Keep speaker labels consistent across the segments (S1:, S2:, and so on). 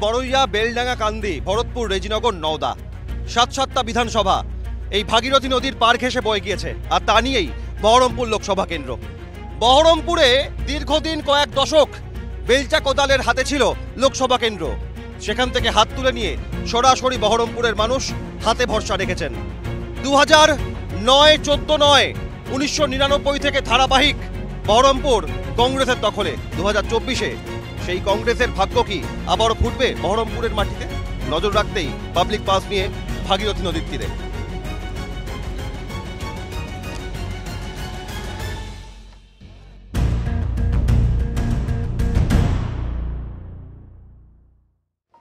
S1: বড়ইয়া, বেলডাঙ্গা, কান্দি, ভরতপুর, রেজিনগর, নওদা, ৭টা বিধানসভা এই ভাগীরথী নদীর পার ঘেঁষে বয়ে গিয়েছে। আর তা নিয়েই বহরমপুর লোকসভা কেন্দ্র। বহরমপুরে দীর্ঘদিন কয়েক দশক বেলচা কোদালের হাতে ছিল লোকসভা কেন্দ্র। সেখান থেকে হাত তুলে নিয়ে সরাসরি বহরমপুরের মানুষ হাতে ভরসা রেখেছেন। 2009-14 নয়, 1999 থেকে ধারাবাহিক বহরমপুর কংগ্রেসের দখলে। 2024-এ সেই কংগ্রেসের ভাগ্য কি আবারও ফুটবে বহরমপুরের মাটিতে? নজর রাখতেই পাবলিক পাস নিয়ে ভাগীরথী নদীর তীরে।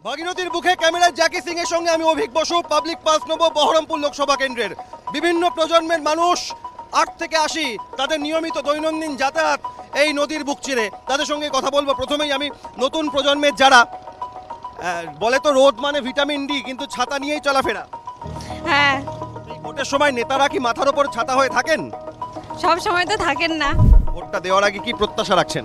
S1: ভাগীরথীর বুকে ক্যামেরায় জ্যাকি সিং এর সঙ্গে আমি অভিক বসু। পাবলিক পাস নেব বহরমপুর লোকসভা কেন্দ্রের। বিভিন্ন প্রজন্মের মানুষ 8 থেকে 80 তাদের নিয়মিত দৈনন্দিন যাতায়াত এই নদীর বুক চিরে। তাদের সঙ্গে কথা বলবো। প্রথমেই আমি নতুন প্রজন্মের যারা বলে তো রোদ মানে ভিটামিন ডি, কিন্তু ছাতা নিয়েই চলাফেরা।
S2: হ্যাঁ,
S1: ভোটের সময় নেতারা কি মাথার ওপর ছাতা হয়ে থাকেন?
S2: সব সময় তো থাকেন না।
S1: ভোটটা দেওয়ার আগে কি প্রত্যাশা রাখছেন?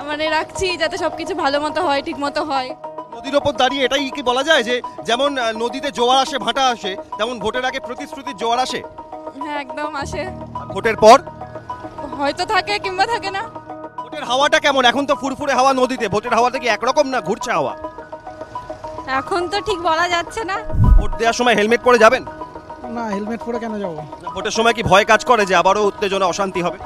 S2: মানে রাখছি যাতে সবকিছু ভালো মতো হয়, ঠিক মতো হয়।
S1: নদীর ওপর দাঁড়িয়ে এটাই কি বলা যায় যে যেমন নদীতে জোয়ার আসে, ভাটা আসে, তেমন ভোটের আগে প্রতিশ্রুতির জোয়ার আসে?
S2: হ্যাঁ, একদম আসে।
S1: ভোটের পর
S2: হয়তো থাকে কিংবা থাকে না।
S1: ভোটের হাওয়াটা কেমন? এখন তো ফুরফুরে হাওয়া নদীতে, ভোটের হাওয়াটা কি একরকম না ঘুরছে হাওয়া?
S2: এখন তো ঠিক বলা যাচ্ছে না।
S1: ভোট দেওয়ার সময় হেলমেট পরে যাবেন?
S3: না, হেলমেট পরে কেন যাবো?
S1: ভোটের সময় কি ভয় কাজ করে যে আবারও উত্তেজনা, অশান্তি হবে?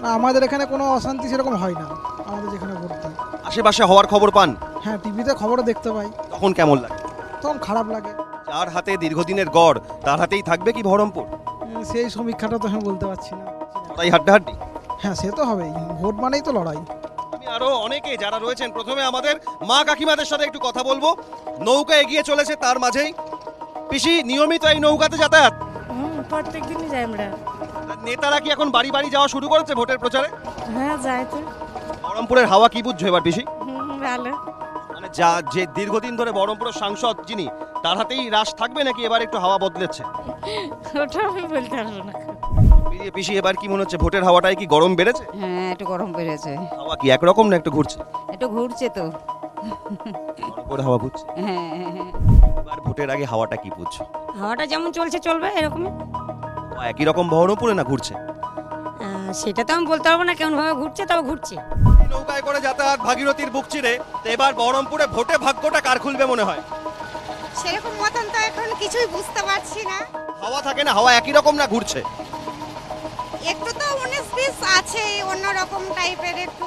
S3: না, আমাদের এখানে কোনো অশান্তি সেরকম হয় না। আমাদের যেখানে ভোট দিই,
S1: আশেপাশে হওয়ার খবর পান?
S3: হ্যাঁ, টিভিতে খবরও দেখতে পাই।
S1: তখন কেমন লাগে?
S3: তখন খারাপ লাগে।
S1: যার হাতে দীর্ঘদিনের গড় তার হাতেই থাকবে কি বহরমপুর?
S3: সেই সমীক্ষাটা তো আমি বলতে পারছি না।
S1: লড়াই হাড্ডাহাড্ডি?
S3: হ্যাঁ, সে তো হবেই। ভোট মানেই তো লড়াই।
S1: আমি আরো অনেকে যারা রয়েছেন, প্রথমে আমাদের মা কাকিমাদের সাথে একটু কথা বলবো। নৌকা এগিয়ে চলেছে, তার মাঝেই পিসি নিয়মিত এই নৌকাতে যাতায়াত?
S4: প্রত্যেক দিনই যাই আমরা।
S1: নেতারা কি এখন বাড়ি বাড়ি যাওয়া শুরু করেছে ভোটের প্রচারে?
S4: হ্যাঁ, যাই তো।
S1: বহরমপুরের হাওয়া কি বুঝছো এবার পিসি?
S4: ভালো।
S1: মানে যা যে দীর্ঘদিন ধরে বহরমপুরের সাংসদ যিনি, তার হাতেই রাশ থাকবে নাকি এবার একটু হাওয়া বদলেছে?
S4: ওটা আমি বলতে পারবো না।
S1: পিসি এবার কি মনে হচ্ছে ভোটের হাওয়াটাই কি গরম বেড়েছে?
S5: হ্যাঁ, একটু গরম বেড়েছে।
S1: হাওয়া কি একরকম না একটু ঘুরছে?
S5: একটু ঘুরছে তো।
S1: বহরমপুরের হাওয়া ঘুরছে।
S5: হ্যাঁ, হ্যাঁ।
S1: এবার ভোটের আগে হাওয়াটা কি বুঝছো?
S4: হাওয়াটা যেমন চলছে চলবে এরকমই।
S1: একই রকম বহরমপুরে না ঘুরছে?
S4: সেটা তো আমি বলতে পারবো না কেমন ভাবে ঘুরছে, তবে ঘুরছে।
S1: নৌকায় করে যাতায়াত ভাগীরথীর বুক চিরে। তো এবার বহরমপুরে ভোটে ভাগ্যটা কার খুলবে মনে হয়?
S6: সেরকম মতন তো এখন কিছুই বুঝতে পারছি না।
S1: হাওয়া থাকে না, হাওয়া একই রকম না ঘুরছে?
S6: একটু তো 19-20 আছে, অন্যরকম টাইপের একটু।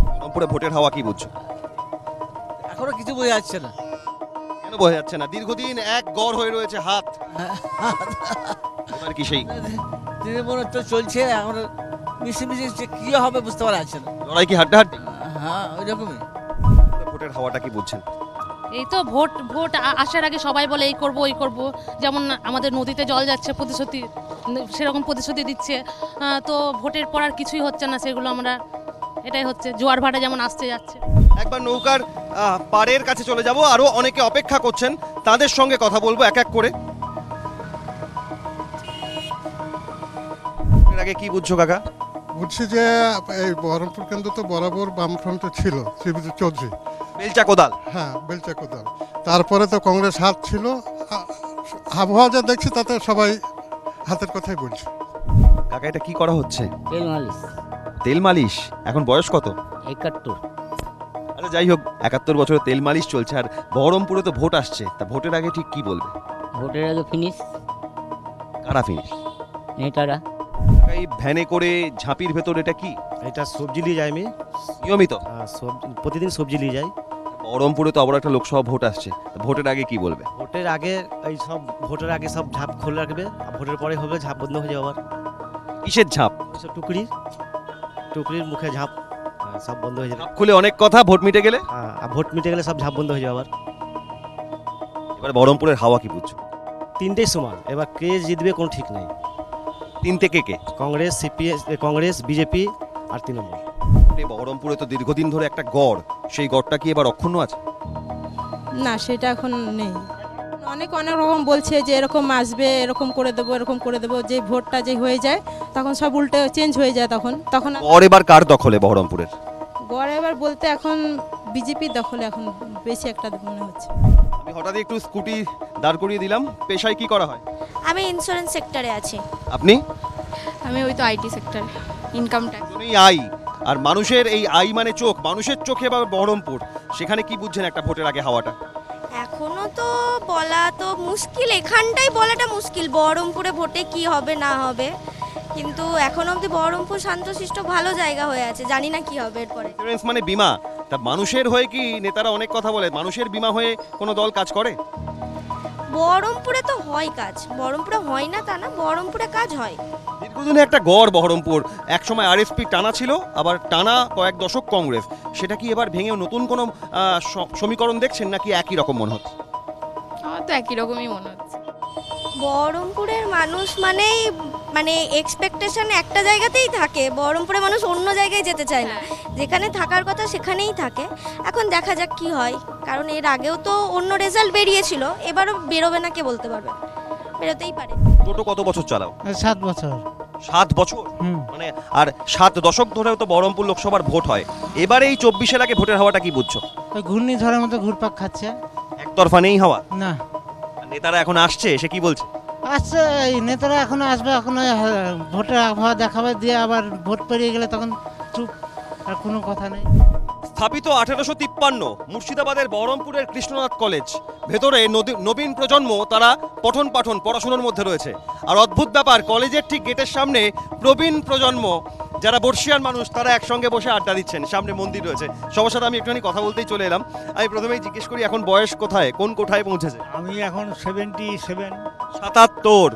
S1: বহরমপুরে ভোটের হাওয়া কি বুঝছো?
S7: এখনো কিছু বোঝা যাচ্ছে না।
S1: কেন বোঝা যাচ্ছে না? দীর্ঘদিন এক গড় হয়ে রয়েছে হাত। এবার কি সেই
S7: তৃণমূল তো চলছে, আমরা মিশে কি হবে বুঝতে পারা যাচ্ছে না।
S1: লড়াই কি হাড্ডাহাড্ডি?
S7: হ্যাঁ, ওই রকমই।
S1: ভোটের হাওয়াটা কি বুঝছেন?
S8: এই তো ভোট আসার আগে সবাই বলে এই করব ওই করব, যেমন আমাদের নদীতে জল যাচ্ছে, প্রতিশ্রুতি সেরকম প্রতিশ্রুতি দিচ্ছে। তো ভোটের পর আর কিছুই হচ্ছে না, সেগুলো আমরা এটাই হচ্ছে, জোয়ার ভাটা যেমন আসতে যাচ্ছে।
S1: একবার নৌকার পাড়ের কাছে চলে যাব, আরো অনেকে অপেক্ষা করছেন, তাদের সঙ্গে কথা বলবো এক এক করে। এর আগে কি বুঝছো কাকা?
S9: বুঝছি যে এই বহরমপুর কেন্দ্র তো বরাবর বামফ্রন্টে ছিল, শ্রীবিদ্যুৎ চৌধুরী।
S1: বেলচা কোদাল?
S9: হ্যাঁ, বেলচা কোদাল। তারপরে তো কংগ্রেস হাত ছিল। আবহাওয়া যা দেখছি তাতে সবাই হাতের কথাই বলছে।
S1: কাকা এটা কি করা হচ্ছে?
S10: তেল মালিশ।
S1: তেল মালিশ? এখন বয়স কত?
S10: 71।
S1: আরে যাই হোক, 71 বছরে তেল মালিশ চলছে। আর বহরমপুরে তো ভোট আসছে, তা ভোটের আগে ঠিক কি বলবে?
S10: ভোটের আগে ফিনিশ।
S1: কারা ফিনিশ?
S10: নেতারা।
S1: এই ভ্যানে করে ঝাঁপির ভেতর এটা কি?
S11: এটা সবজি নিয়ে যাই আমি
S1: নিয়মিত।
S11: প্রতিদিন সবজি নিয়ে যাই।
S1: বহরমপুরে তো আবার একটা লোকসভা ভোট আসছে, ভোটের আগে কি বলবে?
S11: ভোটের আগে ভোটের আগে সব ঝাঁপ খুলে রাখবে, আর ভোটের পরে হবে ঝাঁপ বন্ধ হয়ে যাবে। আবার
S1: কিসের ঝাঁপ?
S11: সব টুকরির মুখে ঝাঁপ, সব বন্ধ হয়ে যাবে।
S1: খুলে অনেক কথা, ভোট মিটে গেলে?
S11: আর ভোট মিটে গেলে সব ঝাঁপ বন্ধ হয়ে যাবে আবার।
S1: এবার বহরমপুরের হাওয়া কি বুঝছো?
S11: তিনটেই সমান, এবার কে জিতবে কোনো ঠিক নাই।
S1: তিনটে কে কে?
S11: কংগ্রেস, কংগ্রেস, বিজেপি আর তৃণমূল।
S1: বহরমপুরে তো দীর্ঘদিন ধরে একটা গড়, সেই গড়টা কি এবার অক্ষুণ্ণ আছে?
S2: না, সেটা এখন নেই। অনেক রকম বলছে যে এরকম আসবে, এরকম করে দেবো, এরকম করে দেবো। যে ভোটটা যে হয়ে যায় তখন সব উল্টে চেঞ্জ হয়ে যায়। তখন
S1: গড় এবার কার দখলে বহরমপুরের?
S2: গড় এবার বলতে এখন বিজেপির দখলে এখন বেশি একটা মনে হচ্ছে।
S1: আমি হঠাৎই একটু স্কুটি দাঁড় করিয়ে দিলাম। পেশায় কি করা হয়?
S6: আমি ইন্স্যুরেন্স সেক্টরে আছি।
S1: আপনি?
S6: আমি ওই তো আইটি সেক্টরে, ইনকাম ট্যাক্স।
S1: এই আই আর মানুষের এই আই মানে চোখ, মানুষের চোখে বা বহরমপুর, সেখানে কি বুঝছেন একটা ভোটের আগে হাওয়াটা?
S6: এখনো তো বলা তো মুশকিল, এখানটাই বলাটা মুশকিল বহরমপুরে ভোটে কি হবে না হবে, কিন্তু এখন অবধি বহরমপুর শান্তশিষ্ট ভালো জায়গা হয়ে আছে, জানি না কি হবে এরপরে।
S1: ইন্স্যুরেন্স মানে বীমা, তা মানুষের হয়ে কি নেতারা অনেক কথা বলে, মানুষের বীমা হয়ে কোনো দল কাজ করে?
S6: বহরমপুরে তো হয় কাজ, বহরমপুরে হয় না তা না, বহরমপুরে কাজ হয়।
S1: দীর্ঘদিনে একটা গড় বহরমপুর, একসময় আরএসপি টানা ছিল, আবার টানা কয়েক দশক কংগ্রেস, সেটা কি এবার ভেঙে নতুন কোনো সমীকরণ দেখছেন নাকি একই রকম মনে হচ্ছে?
S6: আমার তো একই রকমই মনে হচ্ছে। বহরমপুরের মানুষ মানে এক্সপেকটেশন একটা জায়গাতেই থাকে, বহরমপুরের মানুষ অন্য জায়গায় যেতে চায় না, যেখানে থাকার কথা সেখানেই থাকে। এখন দেখা যাক কি হয়, কারণ এর আগেও তো অন্য রেজাল্ট বেরিয়েছিল, এবারও বেরোবে না কে বলতে পারবে, বেরোতেই পারে।
S1: টোটো কত বছর চালাও?
S3: 7 বছর।
S1: 7 বছর? মানে আর 7 দশক ধরেও তো বহরমপুর লোকসভার ভোট হয়, এবারে এই 24-এর আগে ভোটের হাওয়াটা কি বুঝছো?
S3: ওই ঘূর্ণিঝড়ের মতো ঘুরপাক খাচ্ছে।
S1: একতরফা নেই হাওয়া?
S3: না।
S1: নেতারা এখন আসছে, সে কি বলছে?
S3: আচ্ছা, এই নেতারা এখনো আসবে, এখনো ভোটের আবহাওয়া দেখাবে, দিয়ে আবার ভোট পেরিয়ে গেলে তখন চুপ, আর কোনো কথা নেই।
S1: স্থাপিত 1853, মুর্শিদাবাদের বহরমপুরের কৃষ্ণনাথ কলেজ, ভেতরে নবীন প্রজন্ম, তারা পঠন পাঠন পড়াশোনার মধ্যে রয়েছে। আর অদ্ভুত ব্যাপার, কলেজের ঠিক গেটের সামনে প্রবীণ প্রজন্ম, যারা বর্ষিয়ান মানুষ, তারা একসঙ্গে বসে আড্ডা দিচ্ছেন, সামনে মন্দির রয়েছে। সবার সাথে আমি একটুখানি কথা বলতেই চলে এলাম। আমি প্রথমেই জিজ্ঞেস করি, এখন বয়স কোথায়, কোন কোঠায় পৌঁছেছে?
S7: আমি এখন 77।
S1: 77।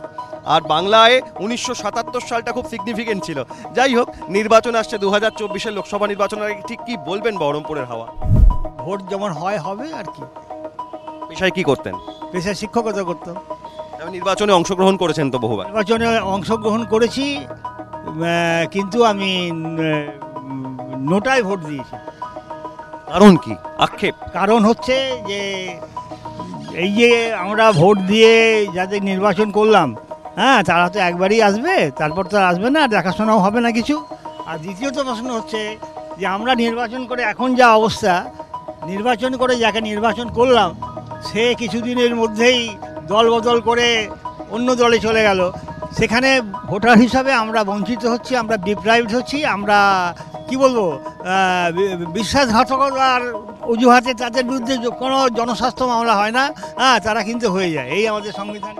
S1: আর বাংলায় 1977 সালটা খুব সিগনিফিকেন্ট ছিল। যাই হোক, নির্বাচন আসছে 2024-এর লোকসভা নির্বাচনের আগে, ঠিক কি বলবেন বহরমপুরের হাওয়া?
S7: ভোট যেমন হয় হবে আর কি।
S1: পেশায় কি করতেন?
S7: পেশায় শিক্ষকতা করতাম।
S1: নির্বাচনে অংশগ্রহণ করেছেন তো বহুবার?
S7: নির্বাচনে অংশগ্রহণ করেছি, কিন্তু আমি নোটায় ভোট দিয়েছি।
S1: কারণ কি? আক্ষেপ?
S7: কারণ হচ্ছে যে এই যে আমরা ভোট দিয়ে যাদের নির্বাচন করলাম, হ্যাঁ, তারা তো একবারই আসবে, তারপর তো আসবে না, দেখাশোনাও হবে না কিছু। আর দ্বিতীয়ত প্রশ্ন হচ্ছে যে আমরা নির্বাচন করে এখন যা অবস্থা, নির্বাচন করে যাকে নির্বাচন করলাম সে কিছুদিনের মধ্যেই দল বদল করে অন্য দলে চলে গেল, সেখানে ভোটার হিসাবে আমরা বঞ্চিত হচ্ছি, আমরা ডিপ্রাইভড হচ্ছি, আমরা কি বলবো, বিশ্বাসঘাতকতার অজুহাতে তাদের বিরুদ্ধে কোনো জনস্বাস্থ্য মামলা হয় না, হ্যাঁ, তারা কিন্তু হয়ে যায়, এই আমাদের সংবিধান।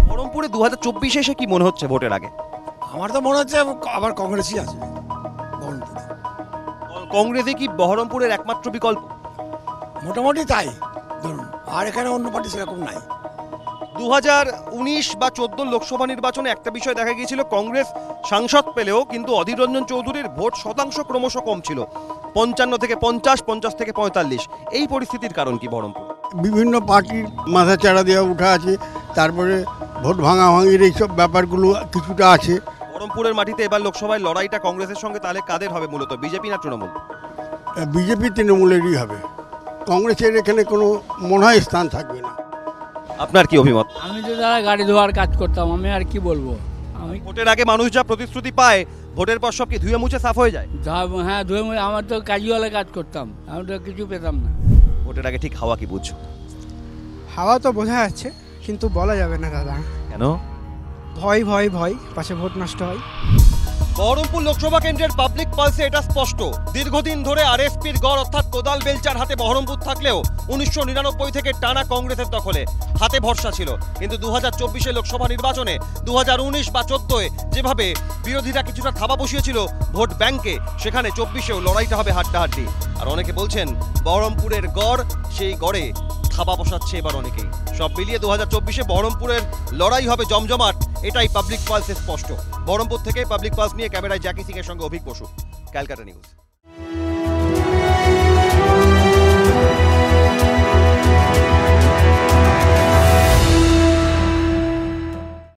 S1: বহরমপুরে 2024-এ এসে কি মনে হচ্ছে ভোটের আগে?
S12: আমার তো মনে হচ্ছে আবার কংগ্রেসই আছে বহরমপুরে।
S1: কংগ্রেসে কি বহরমপুরের একমাত্র বিকল্প?
S12: মোটামুটি তাই ধরুন, আর এখানে অন্য পার্টি সেরকম নাই।
S1: 2019 বা 14 লোকসভা নির্বাচনে একটা বিষয় দেখা গিয়েছিল, কংগ্রেস সাংসদ পেলেও কিন্তু অধীর রঞ্জন চৌধুরীর ভোট শতাংশ ক্রমশ কম ছিল, 55 থেকে 50, 50 থেকে 45। এই পরিস্থিতির কারণ কি বহরমপুর?
S13: বিভিন্ন পার্টির মাথা চাড়া দেওয়া উঠা আছে, তারপরে ভোট ভাঙাভাঙির এইসব ব্যাপারগুলো কিছুটা আছে।
S1: বহরমপুরের মাটিতে এবার লোকসভায় লড়াইটা কংগ্রেসের সঙ্গে তাহলে কাদের হবে মূলত, বিজেপি না তৃণমূল?
S13: বিজেপি তৃণমূলেরই হবে, কংগ্রেসের এখানে কোনো মনে হয় স্থান থাকবে না।
S1: আপনার কি অভিমত?
S14: আমি তো দাদা গাড়ি ধোয়ার কাজ করতাম, আমি আর কি বলবো। আমি
S1: ভোটের আগে মানুষ যা প্রতিশ্রুতি পায়, ভোটের পর সব কি ধুয়ে মুছে সাফ হয়ে যায়?
S14: হ্যাঁ, ধুয়ে মুছে, আমার তো কাজওয়ালা কাজ করতাম, আমি তো কিছু পেতাম না।
S1: ভোটের আগে ঠিক হাওয়া কি বুঝছো?
S3: হাওয়া তো বোঝা যাচ্ছে, কিন্তু বলা যাবে না দাদা।
S1: কেন?
S3: ভয় ভয় ভয়, পাশে ভোট নষ্ট হয়।
S1: বহরমপুর লোকসভা কেন্দ্রের পাবলিক পালসে এটা স্পষ্ট, দীর্ঘদিন ধরে আরএসপির গড় অর্থাৎ কোদাল বেলচার হাতে বহরমপুর থাকলেও 1999 থেকে টানা কংগ্রেসের দখলে, হাতে ভরসা ছিল। কিন্তু 2024-এর লোকসভা নির্বাচনে 2019 বা 14-এ যেভাবে বিরোধীরা কিছুটা থাবা বসিয়েছিল ভোট ব্যাংকে, সেখানে 24-এও লড়াইটা হবে হাড্ডাহাড্ডি। আর অনেকে বলছেন বহরমপুরের গড়, সেই গড়ে থাবা বসাচ্ছে এবার অনেকেই। সব মিলিয়ে 2024-এ বহরমপুরের লড়াই হবে জমজমাট, এটাই পাবলিক পালসে স্পষ্ট। বহরমপুর থেকে পাবলিক পালস নিয়ে ক্যামেরায় জ্যাকি সিং এর সঙ্গে অভিক বসু, ক্যালকাটা নিউজ।